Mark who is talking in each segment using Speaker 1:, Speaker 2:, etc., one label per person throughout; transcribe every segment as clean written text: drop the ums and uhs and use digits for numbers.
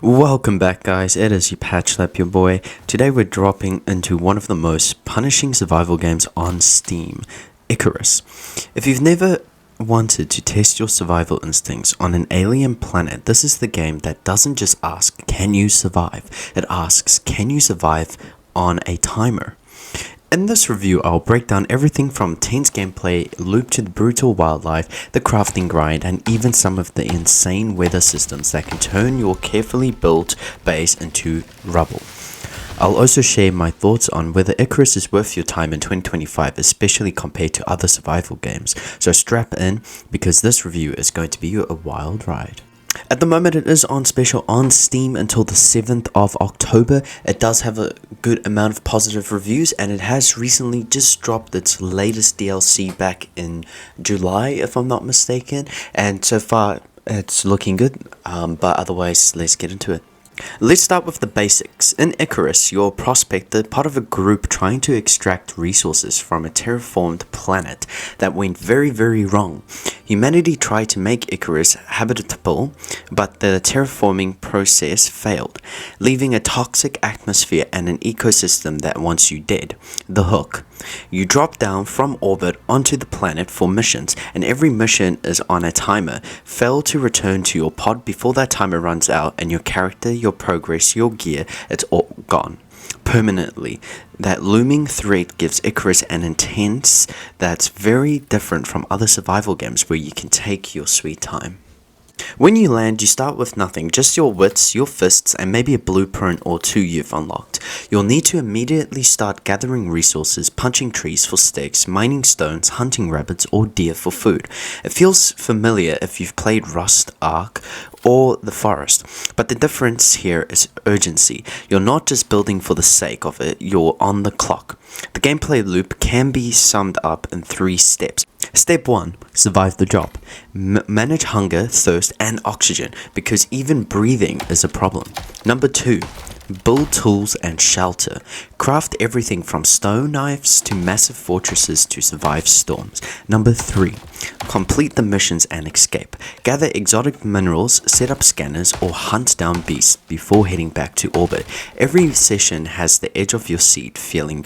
Speaker 1: Welcome back, guys. It is your Patchlap, your boy. Today we're dropping into one of the most punishing survival games on Steam, Icarus. If you've never wanted to test your survival instincts on an alien planet, this is the game that doesn't just ask, can you survive? It asks, can you survive on a timer? In this review, I'll break down everything from tense gameplay, loop to the brutal wildlife, the crafting grind, and even some of the insane weather systems that can turn your carefully built base into rubble. I'll also share my thoughts on whether Icarus is worth your time in 2025, especially compared to other survival games. So strap in, because this review is going to be a wild ride. At the moment, it is on special on Steam until the 7th of October. It does have a good amount of positive reviews, and it has recently just dropped its latest DLC back in July, if I'm not mistaken. And so far, it's looking good, but otherwise, let's get into it. Let's start with the basics. In Icarus, you're a prospector, part of a group trying to extract resources from a terraformed planet that went very wrong. Humanity tried to make Icarus habitable, but the terraforming process failed, leaving a toxic atmosphere and an ecosystem that wants you dead. The hook. You drop down from orbit onto the planet for missions, and every mission is on a timer. Fail to return to your pod before that timer runs out, and your character, your progress, your gear, it's all gone. Permanently. That looming threat gives Icarus an intense that's very different from other survival games where you can take your sweet time. When you land, you start with nothing, just your wits, your fists, and maybe a blueprint or two you've unlocked. You'll need to immediately start gathering resources, punching trees for sticks, mining stones, hunting rabbits or deer for food. It feels familiar if you've played Rust Ark or The Forest, but the difference here is urgency. You're not just building for the sake of it, you're on the clock. The gameplay loop can be summed up in 3 steps. Step 1. Survive the job. Manage hunger, thirst, and oxygen, because even breathing is a problem. Number 2. Build tools and shelter. Craft everything from stone knives to massive fortresses to survive storms. Number 3. Complete the missions and escape. Gather exotic minerals, set up scanners, or hunt down beasts before heading back to orbit. Every session has the edge of your seat feeling,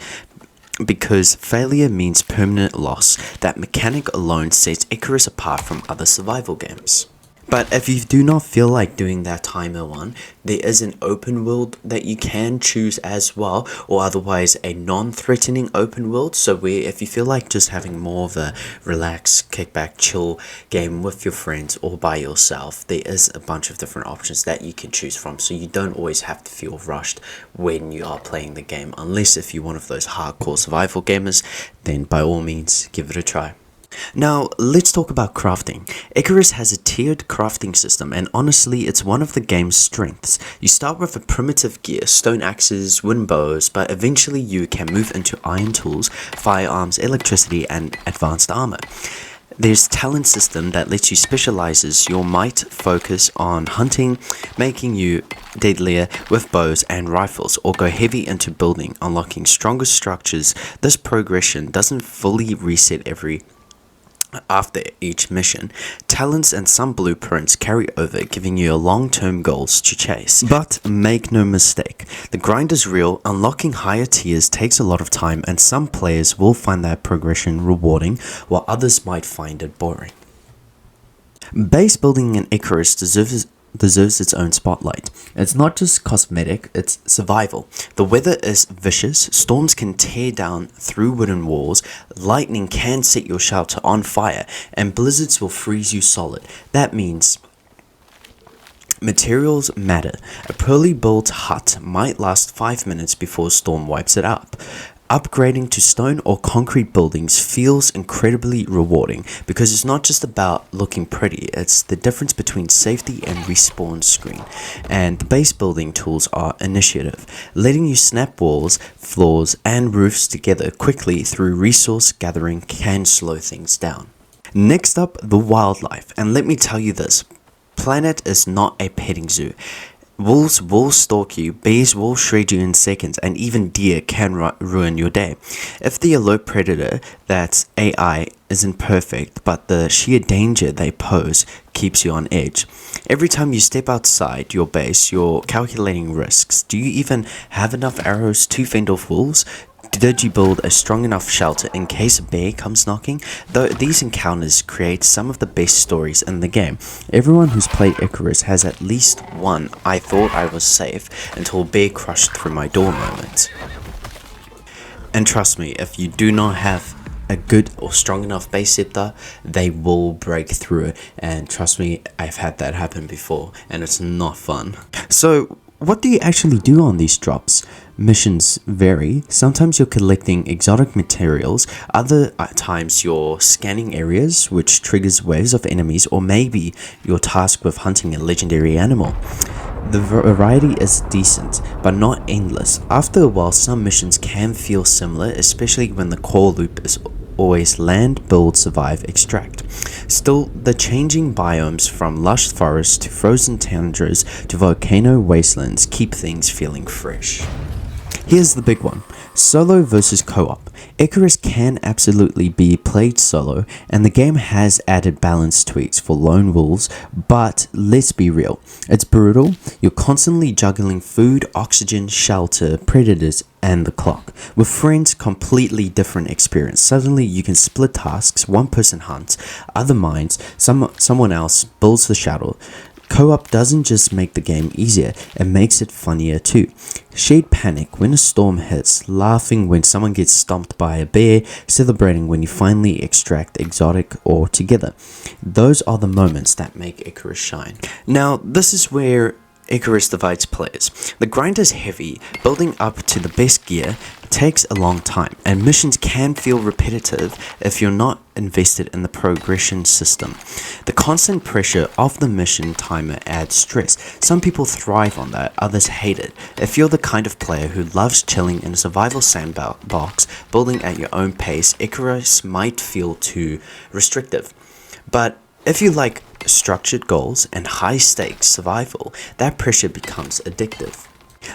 Speaker 1: because failure means permanent loss. That mechanic alone sets Icarus apart from other survival games. But if you do not feel like doing that timer one, there is an open world that you can choose as well, or otherwise a non-threatening open world. So where if you feel like just having more of a relaxed, kickback, chill game with your friends or by yourself, there is a bunch of different options that you can choose from. So you don't always have to feel rushed when you are playing the game, unless if you're one of those hardcore survival gamers, then by all means, give it a try. Now, let's talk about crafting. Icarus has a tiered crafting system, and honestly, it's one of the game's strengths. You start with a primitive gear, stone axes, wind bows, but eventually you can move into iron tools, firearms, electricity, and advanced armor. There's talent system that lets you specializes your might focus on hunting, making you deadlier with bows and rifles, or go heavy into building, unlocking stronger structures. This progression doesn't fully reset after each mission. Talents and some blueprints carry over, giving you long-term goals to chase. But make no mistake, the grind is real. Unlocking higher tiers takes a lot of time, and some players will find that progression rewarding, while others might find it boring. Base building in Icarus deserves its own spotlight. It's not just cosmetic, it's survival. The weather is vicious, storms can tear down through wooden walls, lightning can set your shelter on fire, and blizzards will freeze you solid. That means materials matter. A poorly built hut might last 5 minutes before a storm wipes it up. Upgrading to stone or concrete buildings feels incredibly rewarding, because it's not just about looking pretty, it's the difference between safety and respawn screen. And the base building tools are initiative, letting you snap walls, floors, and roofs together quickly through resource gathering can slow things down. Next up, the wildlife, and let me tell you this, planet is not a petting zoo. Wolves will stalk you, bears will shred you in seconds, and even deer can ruin your day. If the alert predator, that's AI, isn't perfect, but the sheer danger they pose keeps you on edge. Every time you step outside your base, you're calculating risks. Do you even have enough arrows to fend off wolves? Did you build a strong enough shelter in case a bear comes knocking? Though these encounters create some of the best stories in the game. Everyone who's played Icarus has at least one "I thought I was safe until a bear crushed through my door" moment. And trust me, if you do not have a good or strong enough base scepter, they will break through it. And trust me, I've had that happen before, and it's not fun. So, what do you actually do on these drops? Missions vary. Sometimes you're collecting exotic materials, other times you're scanning areas, which triggers waves of enemies, or maybe you're tasked with hunting a legendary animal. The variety is decent, but not endless. After a while, some missions can feel similar, especially when the core loop is always land, build, survive, extract. Still, the changing biomes from lush forests to frozen tundras to volcano wastelands keep things feeling fresh. Here's the big one. Solo versus co-op. Icarus can absolutely be played solo, and the game has added balance tweaks for lone wolves, but let's be real. It's brutal. You're constantly juggling food, oxygen, shelter, predators, and the clock. With friends, completely different experience. Suddenly you can split tasks, one person hunts, other mines, someone else builds the shuttle. Co-op doesn't just make the game easier, it makes it funnier too. Shared panic when a storm hits, laughing when someone gets stomped by a bear, celebrating when you finally extract exotic or together. Those are the moments that make Icarus shine. Now, this is where Icarus divides players. The grind is heavy, building up to the best gear takes a long time, and missions can feel repetitive if you're not invested in the progression system. The constant pressure of the mission timer adds stress. Some people thrive on that, others hate it. If you're the kind of player who loves chilling in a survival sandbox, building at your own pace, Icarus might feel too restrictive. But if you like structured goals and high stakes survival, that pressure becomes addictive.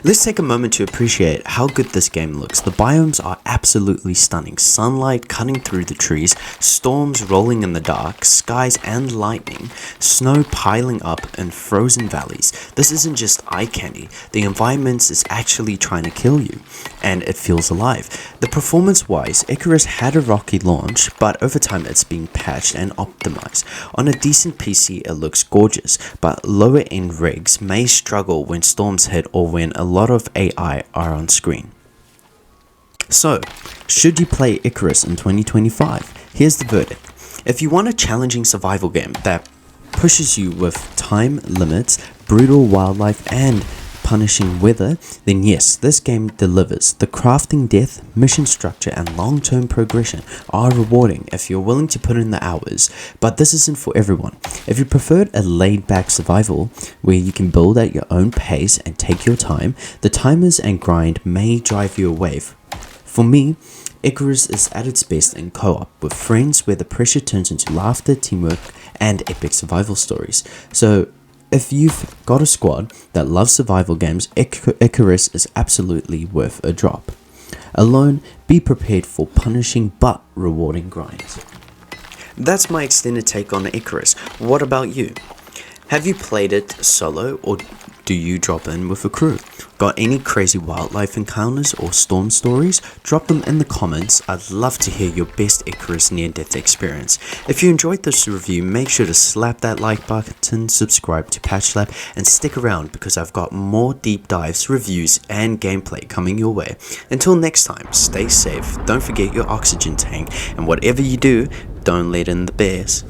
Speaker 1: Let's take a moment to appreciate how good this game looks. The biomes are absolutely stunning. Sunlight cutting through the trees, storms rolling in the dark, skies and lightning, snow piling up in frozen valleys. This isn't just eye candy. The environment is actually trying to kill you, and it feels alive. The performance-wise, Icarus had a rocky launch, but over time it's been patched and optimized. On a decent PC, it looks gorgeous, but lower-end rigs may struggle when storms hit or when a lot of AI are on screen. So, should you play Icarus in 2025? Here's the verdict. If you want a challenging survival game that pushes you with time limits, brutal wildlife, and punishing weather, then yes, this game delivers. The crafting depth, mission structure, and long-term progression are rewarding if you're willing to put in the hours, but this isn't for everyone. If you preferred a laid-back survival where you can build at your own pace and take your time, the timers and grind may drive you away. For me, Icarus is at its best in co-op with friends where the pressure turns into laughter, teamwork, and epic survival stories. So, if you've got a squad that loves survival games, Icarus is absolutely worth a drop. Alone, be prepared for punishing but rewarding grinds. That's my extended take on Icarus. What about you? Have you played it solo, or do you drop in with a crew? Got any crazy wildlife encounters or storm stories? Drop them in the comments. I'd love to hear your best Icarus near-death experience. If you enjoyed this review, make sure to slap that like button, subscribe to PatchLab, and stick around because I've got more deep dives, reviews, and gameplay coming your way. Until next time, stay safe, don't forget your oxygen tank, and whatever you do, don't let in the bears.